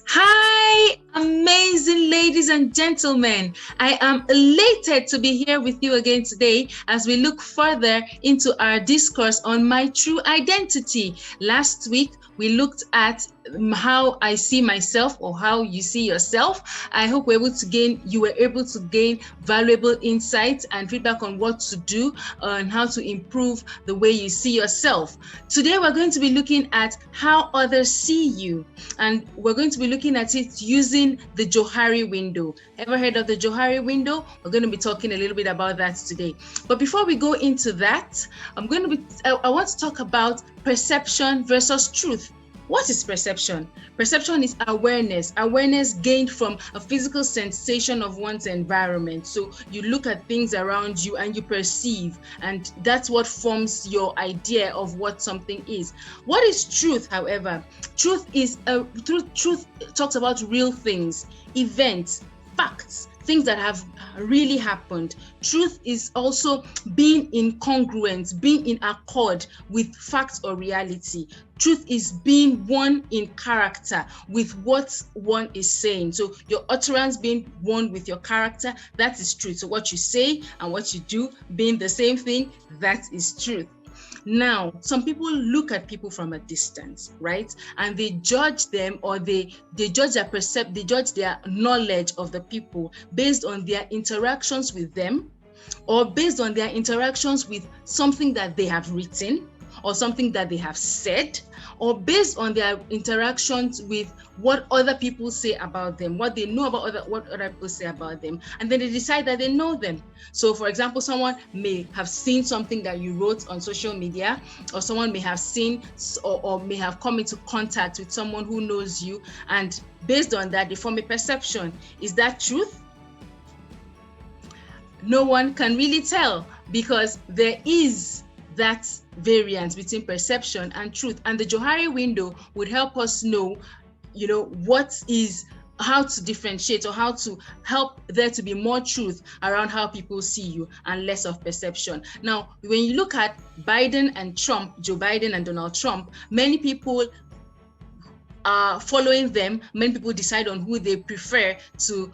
Hi, amazing ladies and gentlemen. I am elated to be here with you again today as we look further into our discourse on my true identity. Last week, we looked at how I see myself or how you see yourself. I hope you were able to gain valuable insights and feedback on what to do and how to improve the way you see yourself. Today, we're going to be looking at how others see you, and we're going to be looking at it using the Johari window. Ever heard of the Johari window? We're going to be talking a little bit about that today. But before we go into that, I want to talk about perception versus truth. What is perception? Perception is awareness gained from a physical sensation of one's environment. So you look at things around you and you perceive, and that's what forms your idea of what something is. What is truth, however? Truth talks about real things, events, facts, things that have really happened. Truth is also being in congruence, being in accord with facts or reality. Truth is being one in character with what one is saying. So your utterance being one with your character, that is truth. So what you say and what you do being the same thing, that is truth. Now, some people look at people from a distance, right? And they judge them, or they judge their knowledge of the people based on their interactions with them, or based on their interactions with something that they have written, or something that they have said, or based on their interactions with what other people say about them, what they know about what other people say about them, and then they decide that they know them. So, for example, someone may have seen something that you wrote on social media, or someone may have seen or may have come into contact with someone who knows you, and based on that, they form a perception. Is that truth? No one can really tell, because there is that variance between perception and truth. And the Johari window would help us know, how to differentiate, or how to help there to be more truth around how people see you and less of perception. Now, when you look at Biden and Trump, Joe Biden and Donald Trump, many people are following them. Many people decide on who they prefer to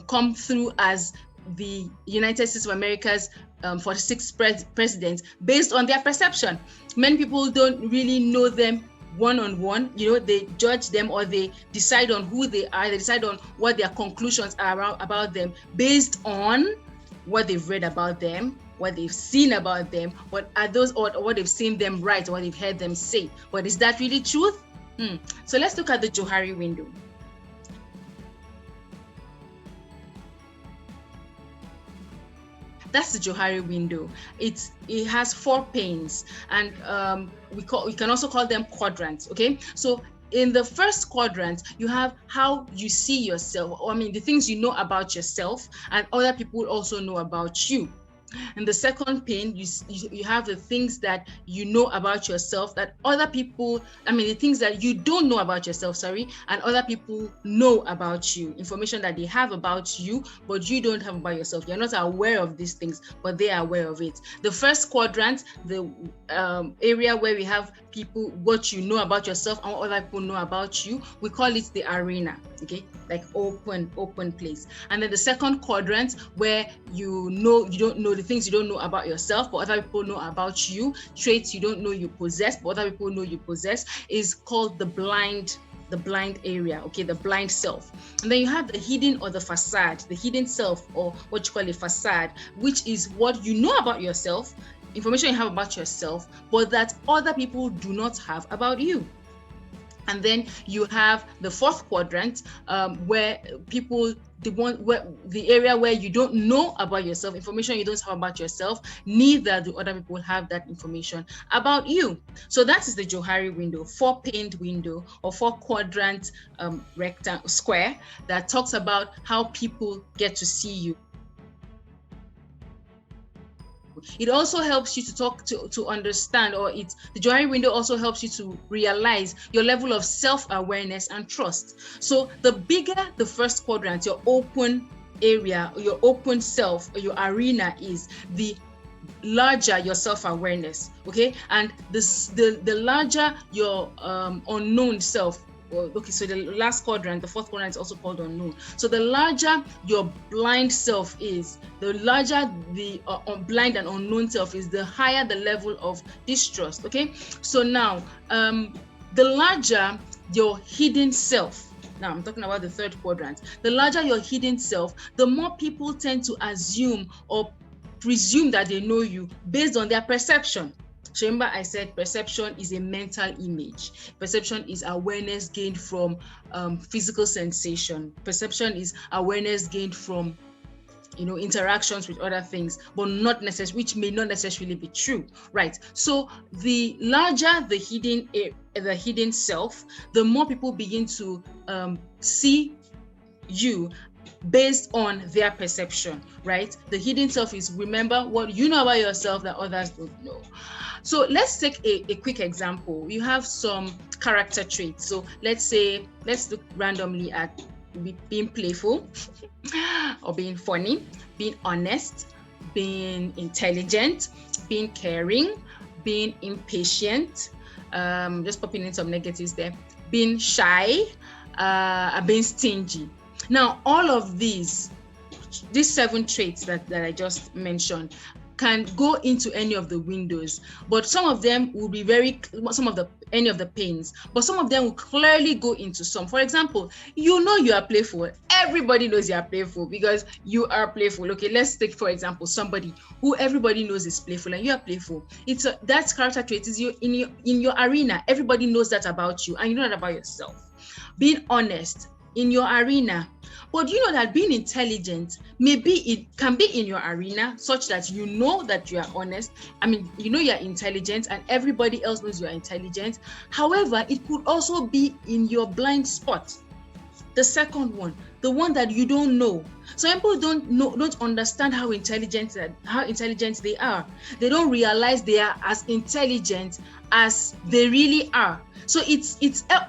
come through as the United States of America's 46th president based on their perception. Many people don't really know them one-on-one. They judge them, or they decide on who they are. They decide on what their conclusions are about them based on what they've read about them, what they've seen about them, what they've seen them write, or what they've heard them say. But is that really truth? So let's look at the Johari window. That's the Johari window. It has 4 panes, and we can also call them quadrants. Okay, so in the first quadrant, you have how you see yourself, the things you know about yourself, and other people also know about you. In the second pane, you have the things that you know about yourself that other people, the things that you don't know about yourself, and other people know about you, information that they have about you, but you don't have about yourself. You're not aware of these things, but they are aware of it. The first quadrant, the area where we have people, what you know about yourself and what other people know about you, we call it the arena, okay, like open place. And then the second quadrant, where you don't know the things you don't know about yourself, but other people know about you, traits you don't know you possess, but other people know you possess, is called the blind area, okay, the blind self. And then you have the hidden or the facade, the hidden self, or what you call a facade, which is what you know about yourself, information you have about yourself, but that other people do not have about you. And then you have the fourth quadrant, where the area where you don't know about yourself, information you don't have about yourself, neither do other people have that information about you. So that is the Johari window, 4-paned window, or 4-quadrant rectangle square that talks about how people get to see you. It also helps you to understand, the Johari window also helps you to realize your level of self-awareness and trust. So the bigger the first quadrant, your open area, your open self, or your arena is, the larger your self-awareness, okay? And the larger your unknown self, okay, so the last quadrant, the fourth quadrant, is also called unknown. So the larger your blind self is, the larger the blind and unknown self is, the higher the level of distrust. Okay, so now the larger your hidden self, now I'm talking about the third quadrant, the larger your hidden self, the more people tend to assume or presume that they know you based on their perception. So remember, I said perception is a mental image. Perception is awareness gained from physical sensation. Perception is awareness gained from, you know, interactions with other things, but not necessarily, which may not necessarily be true, right? So the larger the hidden self, the more people begin to see you based on their perception, right? The hidden self is, remember, what you know about yourself that others don't know. So let's take a quick example. You have some character traits. So let's look randomly at being playful or being funny, being honest, being intelligent, being caring, being impatient, just popping in some negatives there, being shy, being stingy. Now, all of these 7 traits that I just mentioned can go into any of the windows, but some of them will be any of the panes, but some of them will clearly go into some. For example, you know you are playful. Everybody knows you are playful because you are playful. Okay, let's take, for example, somebody who everybody knows is playful and you are playful. That character trait is you in your arena. Everybody knows that about you and you know that about yourself. Being honest in your arena. But you know that being intelligent, maybe it can be in your arena such that you know that you are honest. I mean, you know you're intelligent and everybody else knows you're intelligent. However, it could also be in your blind spot. The second one, the one that you don't know. So people don't understand how intelligent they are. They don't realize they are as intelligent as they really are. So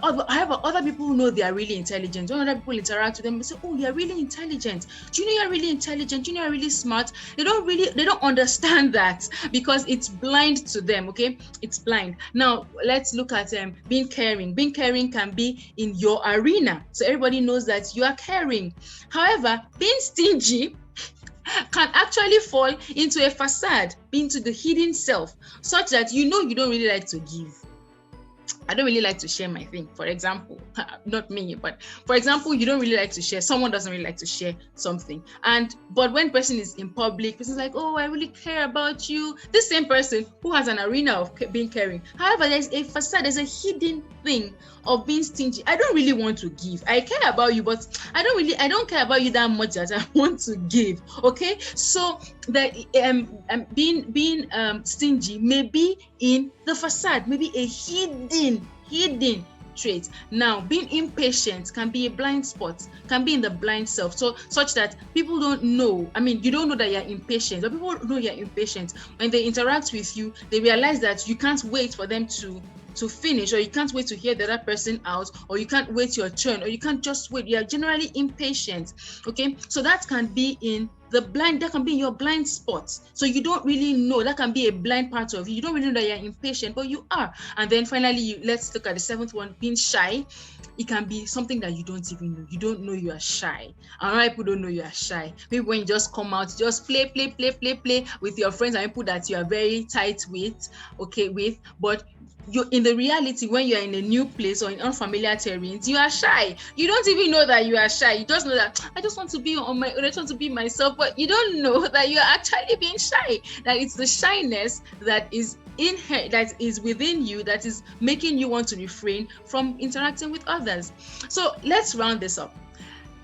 however, other people know they are really intelligent. When other people interact with them, they say, "Oh, you're really intelligent. Do you know you're really intelligent? Do you know you're really smart?" They don't understand that because it's blind to them. Okay, it's blind. Now let's look at being caring. Being caring can be in your arena, so everybody knows that you are caring. However, being stingy can actually fall into a facade, into the hidden self, such that you know you don't really like to give. I don't really like to share my thing. For example, not me, but for example, you don't really like to share. Someone doesn't really like to share something. But when person is in public, person's like, "Oh, I really care about you." This same person who has an arena of being caring. However, there's a facade, there's a hidden thing of being stingy. I don't really want to give. I care about you, but I don't care about you that much that I want to give. Okay, so the being stingy may be in the facade, maybe a hidden trait. Now, being impatient can be a blind spot, can be in the blind self, so such that people don't know. I mean, you don't know that you're impatient, but people know you're impatient. When they interact with you, they realize that you can't wait for them to finish, or you can't wait to hear the other person out, or you can't wait your turn, or you can't just wait. You're generally impatient. Okay, so that can be in the blind, that can be in your blind spots. So you don't really know, that can be a blind part of you. You don't really know that you're impatient, but you are. And then finally, let's look at the 7th one, being shy. It can be something that you don't even know. You don't know you are shy. And people don't know you are shy. Maybe when you just come out, just play with your friends and people that you are very tight with, but you, in the reality, when you're in a new place or in unfamiliar terrains, you are shy. You don't even know that you are shy. You just know that I just want to be on my own, I just want to be myself, but you don't know that you are actually being shy. That it's the shyness that is within you that is making you want to refrain from interacting with others. So let's round this up.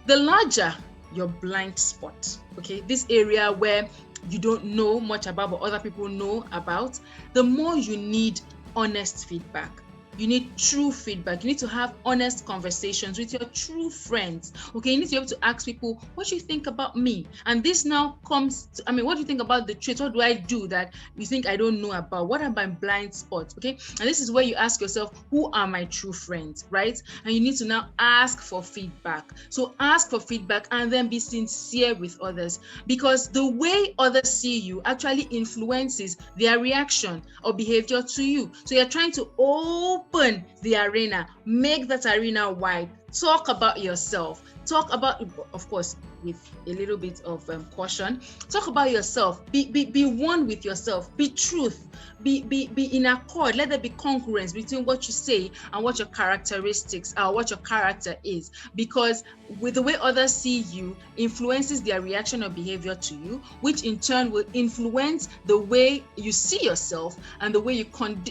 The larger your blind spot, okay, this area where you don't know much about but other people know about, the more you need honest feedback. You need true feedback. You need to have honest conversations with your true friends. Okay, you need to be able to ask people, what do you think about me? And this now comes to, what do you think about the traits? What do I do that you think I don't know about? What are my blind spots? Okay, and this is where you ask yourself, who are my true friends, right? And you need to now ask for feedback. So ask for feedback and then be sincere with others, because the way others see you actually influences their reaction or behavior to you. So you're trying to open open the arena, make that arena wide. Talk about yourself. Talk about, of course, with a little bit of caution. Talk about yourself. Be one with yourself. Be truth. Be in accord. Let there be congruence between what you say and what your characteristics are, what your character is. Because with the way others see you influences their reaction or behavior to you, which in turn will influence the way you see yourself and the way you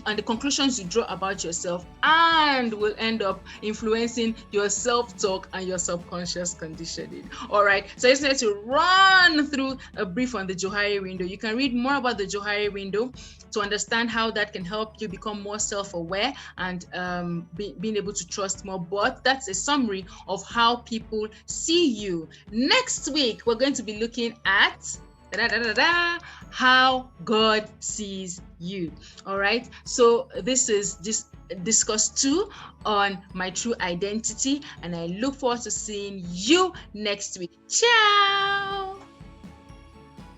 and the conclusions you draw about yourself, and will end up influencing your self-talk and your subconscious conditioning. All right, so I just need to run through a brief on the Johari window. You can read more about the Johari window to understand how that can help you become more self-aware and being able to trust more. But that's a summary of how people see you. Next week, we're going to be looking at how God sees you. All right, so this is discourse 2 on my true identity, and I look forward to seeing you next week. Ciao.